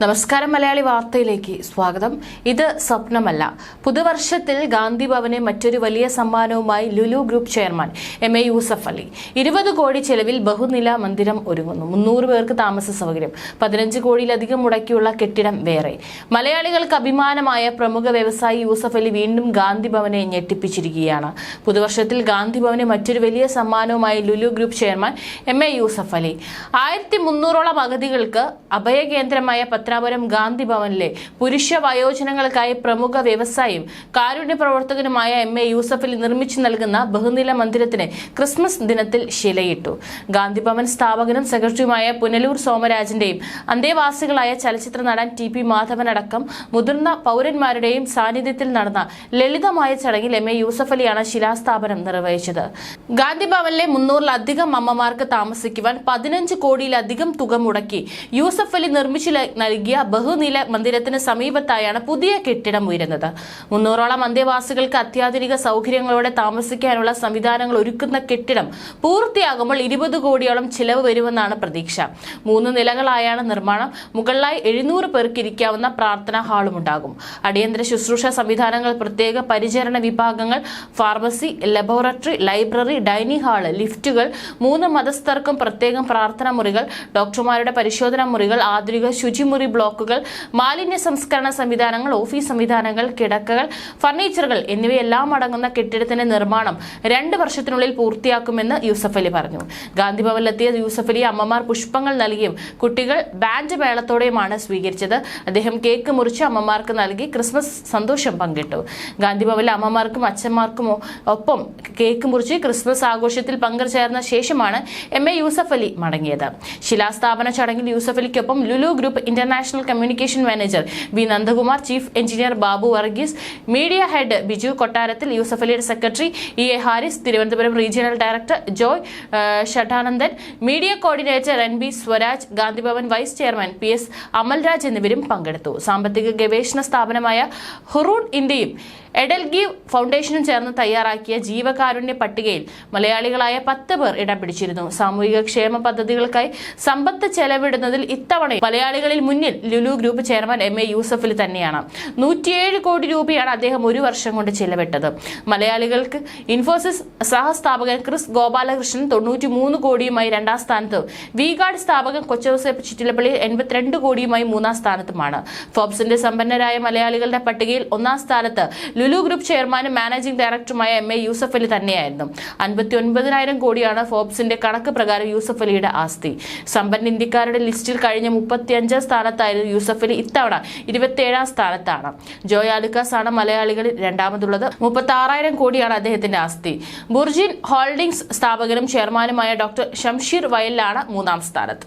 നമസ്കാരം മലയാളി വാർത്തയിലേക്ക് സ്വാഗതം. ഇത് സ്വപ്നമല്ല. പുതുവർഷത്തിൽ ഗാന്ധി ഭവന് മറ്റൊരു വലിയ സമ്മാനവുമായി Lulu group chairman M A Yusuff Ali. 20 കോടി ചെലവിൽ ബഹുനില മന്ദിരം ഒരുങ്ങുന്നു. 300 പേർക്ക് താമസ സൗകര്യം. 15 കോടിയിലധികം മുടക്കിയുള്ള കെട്ടിടം വേറെ. മലയാളികൾക്ക് അഭിമാനമായ പ്രമുഖ വ്യവസായി യൂസഫ് അലി വീണ്ടും ഗാന്ധി ഭവനെ ഞെട്ടിപ്പിച്ചിരിക്കുകയാണ്. പുതുവർഷത്തിൽ ഗാന്ധി ഭവന് മറ്റൊരു വലിയ സമ്മാനവുമായി Lulu group chairman M A Yusuff Ali. 1300ഓളം അഗതികൾക്ക് അഭയകേന്ദ്രമായ പത്രാപുരം ഗാന്ധി ഭവനിലെ പുരുഷ വയോജനങ്ങൾക്കായി പ്രമുഖ വ്യവസായിയും കാരുണ്യ പ്രവർത്തകനുമായ എം എ യൂസഫ് അലി നിർമ്മിച്ചു നൽകുന്ന ബഹുനില മന്ദിരത്തിന് ക്രിസ്മസ് ദിനത്തിൽ ശിലയിട്ടു. ഗാന്ധി ഭവൻ സ്ഥാപകനും സെക്രട്ടറിയുമായ പുനലൂർ സോമരാജന്റെയും അന്തേവാസികളായ ചലച്ചിത്ര നടൻ ടി.പി. മാധവൻ അടക്കം മുതിർന്ന പൗരന്മാരുടെയും സാന്നിധ്യത്തിൽ നടന്ന ലളിതമായ ചടങ്ങിൽ എം എ യൂസഫ് അലിയാണ് ശിലാസ്ഥാപനം നിർവഹിച്ചത്. ഗാന്ധി ഭവനിലെ 300-ലധികം അമ്മമാർക്ക് താമസിക്കുവാൻ 15 കോടിയിലധികം തുക മുടക്കി യൂസഫ് അലി നിർമ്മിച്ചു നൽകിയ ബഹുനില മന്ദിരത്തിന് സമീപത്തായാണ് പുതിയ കെട്ടിടം ഉയരുന്നത്. 300ഓളം അന്തേവാസികൾക്ക് അത്യാധുനിക സൗകര്യങ്ങളോടെ താമസിക്കാനുള്ള സംവിധാനങ്ങൾ ഒരുക്കുന്ന കെട്ടിടം പൂർത്തിയാകുമ്പോൾ 20 കോടിയോളം ചിലവ് വരുമെന്നാണ് പ്രതീക്ഷ. 3 നിലകളായാണ് നിർമ്മാണം. മുകളിലായി 700 പേർക്ക് ഇരിക്കാവുന്ന പ്രാർത്ഥനാ ഹാളുമുണ്ടാകും. അടിയന്തര ശുശ്രൂഷ സംവിധാനങ്ങൾ, പ്രത്യേക പരിചരണ വിഭാഗങ്ങൾ, pharmacy, laboratory, library, dining hall, ലിഫ്റ്റുകൾ, 3 മതസ്ഥർക്കും പ്രത്യേകം പ്രാർത്ഥനാ മുറികൾ, ഡോക്ടർമാരുടെ പരിശോധനാ മുറികൾ, ആധുനിക ശുചിമുറി ബ്ലോക്കുകൾ, മാലിന്യ സംസ്കരണ സംവിധാനങ്ങൾ, ഓഫീസ് സംവിധാനങ്ങൾ, കിടക്കകൾ, ഫർണിച്ചറുകൾ എന്നിവയെല്ലാം അടങ്ങുന്ന കെട്ടിടത്തിന്റെ നിർമ്മാണം 2 വർഷത്തിനുള്ളിൽ പൂർത്തിയാക്കുമെന്ന് യൂസഫ് അലി പറഞ്ഞു. ഗാന്ധി ഭവനിലെത്തിയ യൂസഫ് അലി അമ്മമാർ പുഷ്പങ്ങൾ നൽകിയും കുട്ടികൾ ബാൻഡ് മേളത്തോടെയുമാണ് സ്വീകരിച്ചത്. അദ്ദേഹം കേക്ക് മുറിച്ച് അമ്മമാർക്ക് നൽകി ക്രിസ്മസ് സന്തോഷം പങ്കിട്ടു. ഗാന്ധി ഭവനിലെ അമ്മമാർക്കും അച്ഛന്മാർക്കും ഒപ്പം കേക്ക് മുറിച്ച് ക്രിസ്മസ് ആഘോഷത്തിൽ പങ്കുചേർന്ന ശേഷമാണ് എം എ യൂസഫ് അലി മടങ്ങിയത്. ശിലാസ്ഥാപന ചടങ്ങിൽ യൂസഫ് അലിക്കൊപ്പം Lulu group international communication manager V Nandakumar, chief engineer Babu Varghese, media head Biju Kottarathil, Yusuff അലിയുടെ secretary E A Haris, Thiruvananthapuram regional director Joy Shadanandan, media coordinator N B Swaraj, Gandhi Bhavan vice chairman P S Amalraj എന്നിവരും പങ്കെടുത്തു. സാമ്പത്തിക ഗവേഷണ സ്ഥാപനമായ ഹുറൂൺ ഇന്ത്യയും എഡൽഗീവ് ഫൗണ്ടേഷനും ചേർന്ന് തയ്യാറാക്കിയ ജീവകാരുണ്യ പട്ടികയിൽ മലയാളികളായ 10 പേർ ഇടം പിടിച്ചിരുന്നു. സാമൂഹിക ക്ഷേമ പദ്ധതികൾക്കായി സമ്പത്ത് ചെലവിടുന്നതിൽ ഇത്തവണ മലയാളികളിൽ മുന്നിൽ Lulu group chairman M A Yusuff Ali തന്നെയാണ്. 107 കോടി രൂപയാണ് അദ്ദേഹം 1 വർഷം കൊണ്ട് ചെലവിട്ടത്. മലയാളികൾക്ക് ഇൻഫോസിസ് സഹസ്ഥാപകൻ ക്രിസ് ഗോപാലകൃഷ്ണൻ 93 കോടിയുമായി 2ാം സ്ഥാനത്തും വി-ഗാർഡ് സ്ഥാപകൻ കൊച്ചൗസേപ്പ് ചിറ്റിലപ്പള്ളി 82 കോടിയുമായി 3ാം സ്ഥാനത്തുമാണ്. ഫോബ്സിന്റെ സമ്പന്നരായ മലയാളികളുടെ പട്ടികയിൽ 1ാം സ്ഥാനത്ത് ലുലു ഗ്രൂപ്പ് ചെയർമാനും മാനേജിംഗ് ഡയറക്ടറുമായ എം എ യൂസഫ് അലി തന്നെയായിരുന്നു. 59,000 കോടിയാണ് ഫോബ്സിന്റെ കണക്ക് പ്രകാരം യൂസഫ് അലിയുടെ ആസ്തി. സമ്പന്ന ഇന്ത്യക്കാരുടെ ലിസ്റ്റിൽ കഴിഞ്ഞ 35ാം സ്ഥാനത്തായിരുന്നു യൂസഫ് അലി. ഇത്തവണ 27ാം സ്ഥാനത്താണ്. ജോയ് ആലുക്കാസ് ആണ് മലയാളികളിൽ രണ്ടാമതുള്ളത്. 36,000 കോടിയാണ് അദ്ദേഹത്തിന്റെ ആസ്തി. ബുർജിൻ ഹോൾഡിംഗ്സ് സ്ഥാപകനും ചെയർമാനുമായ ഡോക്ടർ ഷംഷീർ വയലിലാണ് 3ാം സ്ഥാനത്ത്.